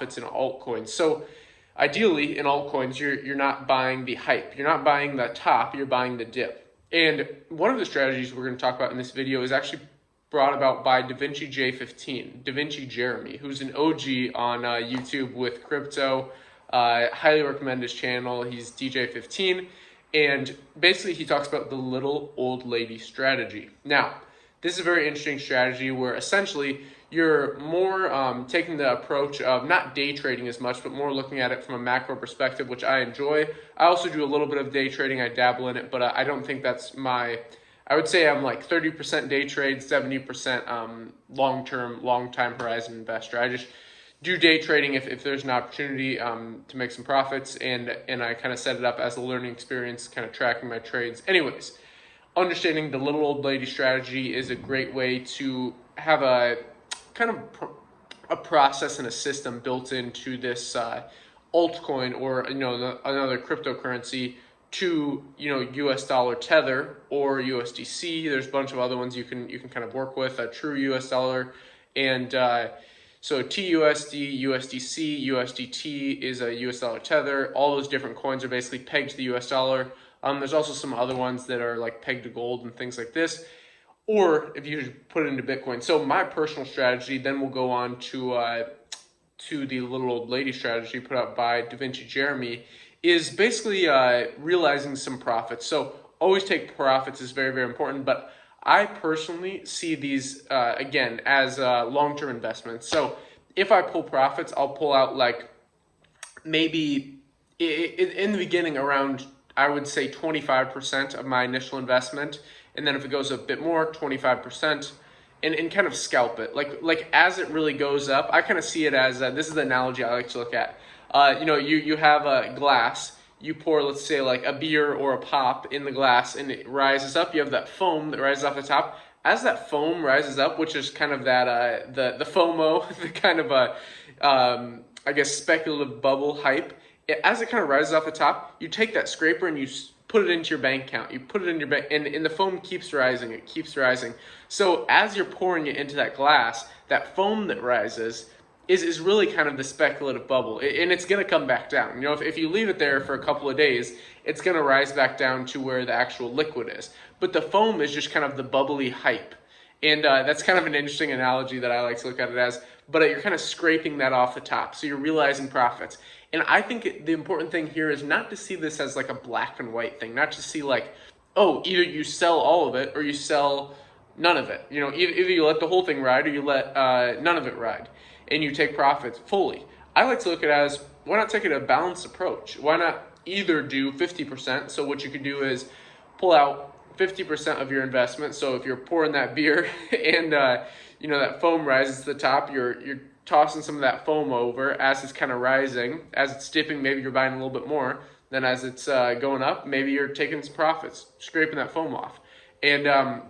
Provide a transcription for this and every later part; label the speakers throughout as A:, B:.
A: profits in altcoins. So ideally in altcoins, you're not buying the hype, you're not buying the top, you're buying the dip. And one of the strategies we're going to talk about in this video is actually brought about by DaVinci J15, DaVinci Jeremy, who's an OG on YouTube with crypto. Highly recommend his channel. He's DJ15, and basically he talks about the little old lady strategy. Now, this is a very interesting strategy where essentially you're more taking the approach of not day trading as much, but more looking at it from a macro perspective, which I enjoy. I also do a little bit of day trading. I dabble in it, but I don't think that's I would say I'm like 30% day trade, 70% long-term, long-time horizon investor. I just do day trading if there's an opportunity to make some profits, and I kind of set it up as a learning experience, kind of tracking my trades. Anyways, understanding the little old lady strategy is a great way to have a kind of a process and a system built into this altcoin, or another cryptocurrency, to US dollar tether or USDC. There's a bunch of other ones you can kind of work with, a true US dollar, and so TUSD, USDC, USDT is a US dollar tether. All those different coins are basically pegged to the US dollar. There's also some other ones that are like pegged to gold and things like this, or if you put it into Bitcoin. So my personal strategy, then we'll go on to the little old lady strategy put out by DaVinci Jeremy, is basically realizing some profits. So always take profits is very, very important, but I personally see these, again, as long-term investments. So if I pull profits, I'll pull out like maybe in the beginning around, I would say 25% of my initial investment. And then if it goes a bit more, 25%. And kind of scalp it. Like as it really goes up, I kind of see it as, this is the analogy I like to look at. You have a glass, you pour, let's say, like a beer or a pop in the glass, and it rises up. You have that foam that rises off the top. As that foam rises up, which is kind of that the FOMO, the kind of I guess speculative bubble hype. As it kind of rises off the top, you take that scraper and you put it into your bank account. You put it in your bank, and the foam keeps rising. It keeps rising. So as you're pouring it into that glass, that foam that rises is really kind of the speculative bubble, and it's going to come back down. If you leave it there for a couple of days, it's going to rise back down to where the actual liquid is. But the foam is just kind of the bubbly hype, and that's kind of an interesting analogy that I like to look at it as. But you're kind of scraping that off the top, so you're realizing profits. And I think the important thing here is not to see this as like a black and white thing, not to see like, oh, either you sell all of it or you sell none of it. Either you let the whole thing ride or you let none of it ride, and you take profits fully. I like to look at it as, why not take it a balanced approach? Why not either do 50%? So what you could do is pull out 50% of your investment. So if you're pouring that beer and that foam rises to the top, you're tossing some of that foam over as it's kind of rising. As it's dipping, maybe you're buying a little bit more. Then as it's going up, maybe you're taking some profits, scraping that foam off. And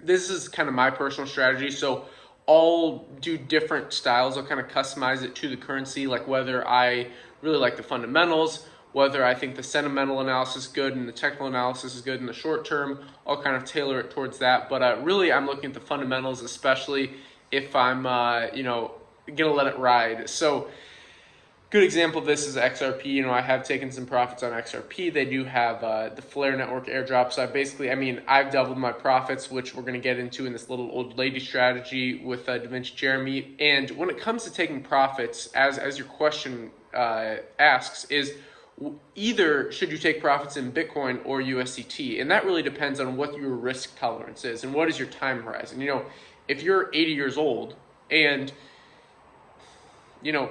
A: this is kind of my personal strategy. So I'll do different styles. I'll kind of customize it to the currency, like whether I really like the fundamentals, whether I think the sentimental analysis is good and the technical analysis is good in the short term. I'll kind of tailor it towards that. But really, I'm looking at the fundamentals, especially if I'm, gonna let it ride. So good example of this is XRP. I have taken some profits on XRP. They do have the Flare Network airdrop. So I've doubled my profits, which we're going to get into in this little old lady strategy with DaVinci Jeremy. And when it comes to taking profits, as your question asks, is either should you take profits in Bitcoin or USDT? And that really depends on what your risk tolerance is and what is your time horizon. If you're 80 years old and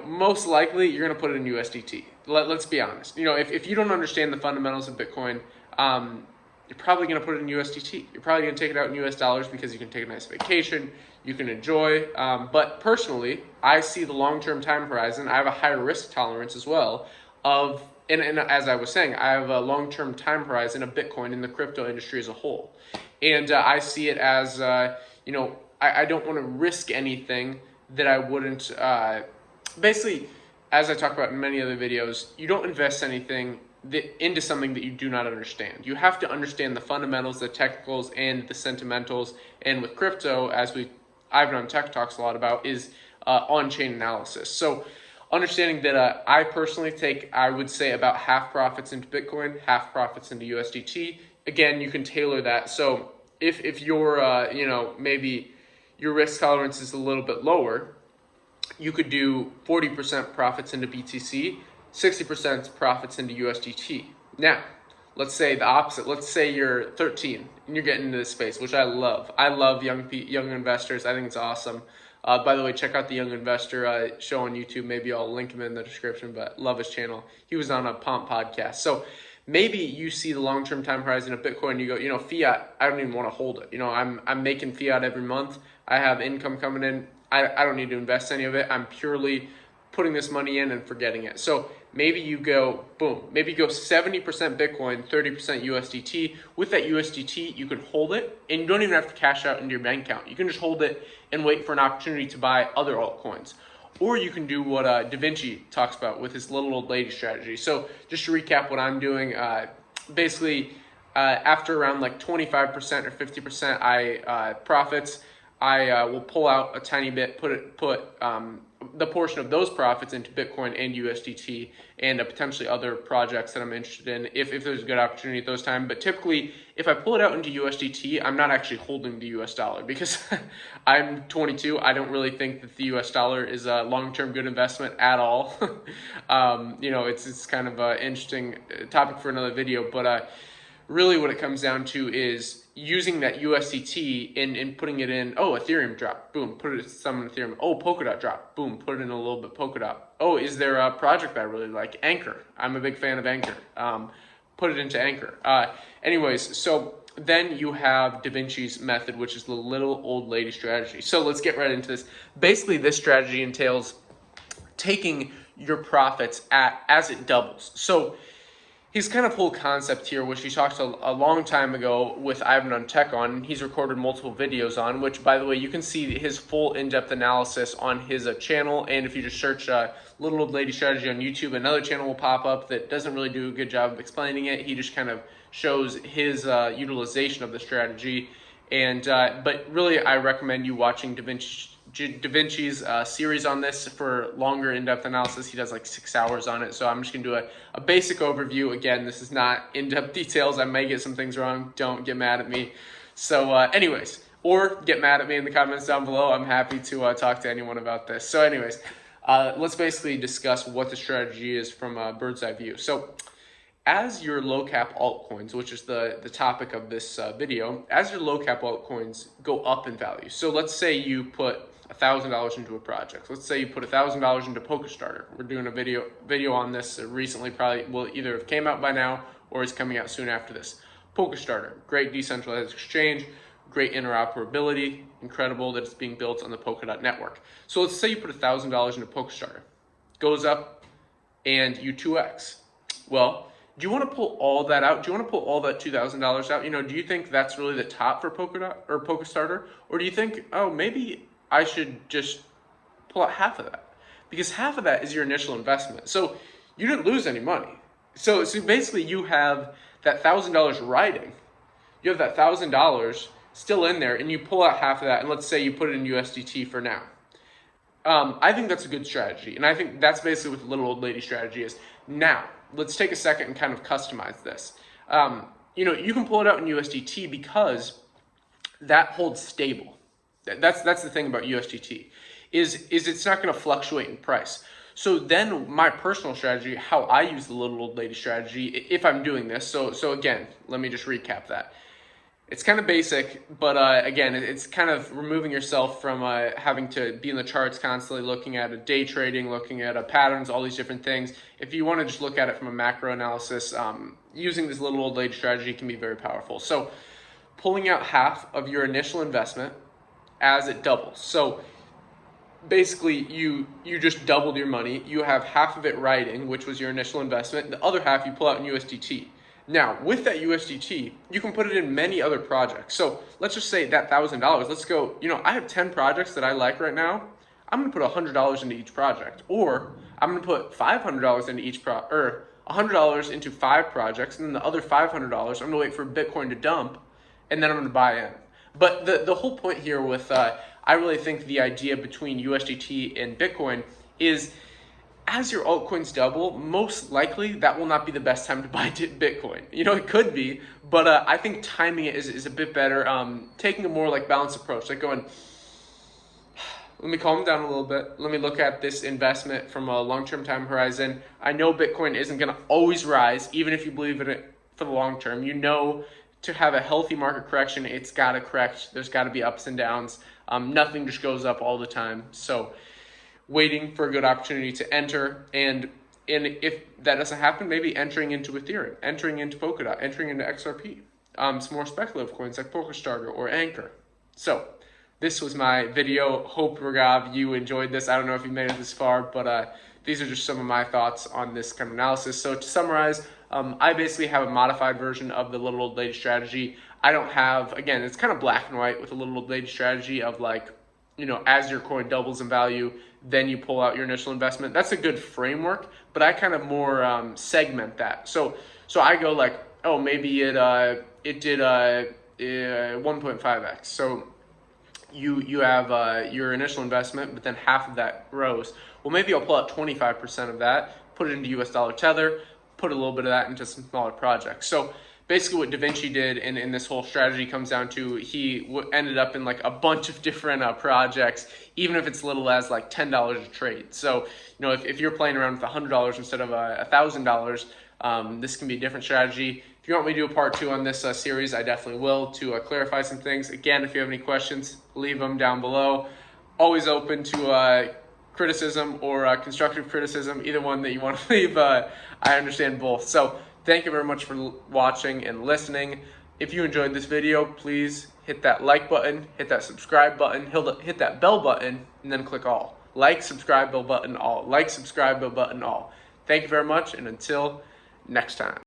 A: most likely you're going to put it in USDT. Let's be honest. If you don't understand the fundamentals of Bitcoin, you're probably going to put it in USDT. You're probably going to take it out in US dollars because you can take a nice vacation, you can enjoy. But personally, I see the long-term time horizon. I have a higher risk tolerance as well and as I was saying, I have a long-term time horizon of Bitcoin in the crypto industry as a whole. And I see it as, I don't want to risk anything that I wouldn't, basically, as I talk about in many other videos, you don't invest anything into something that you do not understand. You have to understand the fundamentals, the technicals, and the sentimentals. And with crypto, as I've done Tech Talks a lot about, is on-chain analysis. So understanding that I personally take, I would say, about half profits into Bitcoin, half profits into USDT. Again, you can tailor that. So if you're, maybe your risk tolerance is a little bit lower, you could do 40% profits into BTC, 60% profits into USDT. Now, let's say the opposite. Let's say you're 13 and you're getting into this space, which I love. I love young investors. I think it's awesome. By the way, check out the Young Investor show on YouTube. Maybe I'll link him in the description, but love his channel. He was on a Pomp podcast. So maybe you see the long-term time horizon of Bitcoin. You go, fiat, I don't even want to hold it. I'm making fiat every month. I have income coming in. I don't need to invest any of it. I'm purely putting this money in and forgetting it. So maybe you go, boom, maybe you go 70% Bitcoin, 30% USDT. With that USDT, you can hold it and you don't even have to cash out into your bank account. You can just hold it and wait for an opportunity to buy other altcoins. Or you can do what Da Vinci talks about with his little old lady strategy. So just to recap what I'm doing, basically after around like 25% or 50% profits, I will pull out a tiny bit, put the portion of those profits into Bitcoin and USDT and potentially other projects that I'm interested in if there's a good opportunity at those times. But typically, if I pull it out into USDT, I'm not actually holding the US dollar because I'm 22. I don't really think that the US dollar is a long-term good investment at all. It's kind of an interesting topic for another video, but really what it comes down to is using that USDT and putting it in, Ethereum drop, boom, put it some in Ethereum. Polkadot drop, boom, put it in a little bit Polkadot. Is there a project that I really like? Anchor. I'm a big fan of Anchor. Put it into Anchor. Anyways, so then you have Da Vinci's method, which is the little old lady strategy. So let's get right into this. Basically, this strategy entails taking your profits as it doubles. So his kind of whole concept here, which he talked a long time ago with Ivan on Tech on, he's recorded multiple videos on, which, by the way, you can see his full in-depth analysis on his channel. And if you just search Little Old Lady Strategy on YouTube, another channel will pop up that doesn't really do a good job of explaining it. He just kind of shows his utilization of the strategy. And but really, I recommend you watching Da Vinci's series on this for longer in-depth analysis. He does like 6 hours on it. So I'm just going to do a basic overview. Again, this is not in-depth details. I may get some things wrong. Don't get mad at me. So anyways, or get mad at me in the comments down below. I'm happy to talk to anyone about this. So anyways, let's basically discuss what the strategy is from a bird's eye view. So as your low cap altcoins, which is the topic of this video, as your low cap altcoins go up in value. So let's say you put $1,000 into a project. Let's say you put $1,000 into PokerStarter. We're doing a video on this recently, probably will either have came out by now or is coming out soon after this. PokerStarter, great decentralized exchange, great interoperability, incredible that it's being built on the Polkadot network. So let's say you put $1,000 into PokerStarter, goes up and you 2x. Well, do you want to pull all that out? Do you want to pull all that $2,000 out? Do you think that's really the top for Polkadot or PokerStarter? Or do you think, maybe I should just pull out half of that? Because half of that is your initial investment. So you didn't lose any money. So basically you have that $1,000 riding. You have that $1,000 still in there and you pull out half of that and let's say you put it in USDT for now. I think that's a good strategy. And I think that's basically what the little old lady strategy is. Now, let's take a second and kind of customize this. You can pull it out in USDT because that holds stable. That's the thing about USDT is it's not going to fluctuate in price. So then my personal strategy, how I use the little old lady strategy, if I'm doing this. So again, let me just recap that. It's kind of basic, but again, it's kind of removing yourself from having to be in the charts constantly, looking at a day trading, looking at patterns, all these different things. If you want to just look at it from a macro analysis, using this little old lady strategy can be very powerful. So pulling out half of your initial investment as it doubles. So basically you just doubled your money. You have half of it riding, which was your initial investment. The other half you pull out in USDT. Now, with that USDT, you can put it in many other projects. So let's just say that $1,000, let's go, I have 10 projects that I like right now. I'm going to put $100 into each project, or I'm going to put $500 into each or $100 into 5 projects, and then the other $500, I'm going to wait for Bitcoin to dump, and then I'm going to buy in. But the whole point here with, I really think the idea between USDT and Bitcoin is as your altcoins double, most likely that will not be the best time to buy Bitcoin. It could be, but I think timing it is a bit better. Taking a more like balanced approach, like going, let me calm down a little bit. Let me look at this investment from a long-term time horizon. I know Bitcoin isn't going to always rise, even if you believe in it for the long term. To have a healthy market correction, it's got to correct. There's got to be ups and downs. Nothing just goes up all the time. So waiting for a good opportunity to enter, and if that doesn't happen, maybe entering into Ethereum, entering into Polkadot, entering into XRP, some more speculative coins like PokerStarter or Anchor. So this was my video. Hope, Ragav, you enjoyed this. I don't know if you made it this far, but these are just some of my thoughts on this kind of analysis. So to summarize, I basically have a modified version of the little old lady strategy. I don't have, again, it's kind of black and white with a little old lady strategy of like, as your coin doubles in value, then you pull out your initial investment. That's a good framework, but I kind of more segment that. So I go like, oh, maybe it did 1.5x. So you have your initial investment, but then half of that grows. Well, maybe I'll pull out 25% of that, put it into US dollar tether, put a little bit of that into some smaller projects. So basically what Da Vinci did in this whole strategy comes down to he ended up in like a bunch of different projects, even if it's little as like $10 a trade. So, if you're playing around with $100 instead of $1,000, this can be a different strategy. If you want me to do a part 2 on this series, I definitely will, to clarify some things. Again, if you have any questions, leave them down below. Always open to criticism or constructive criticism, either one that you want to leave. I understand both. So thank you very much for watching and listening. If you enjoyed this video, please hit that like button, hit that subscribe button, hit that bell button, and then click all. Like, subscribe, bell button, all. Like, subscribe, bell button, all. Thank you very much, and until next time.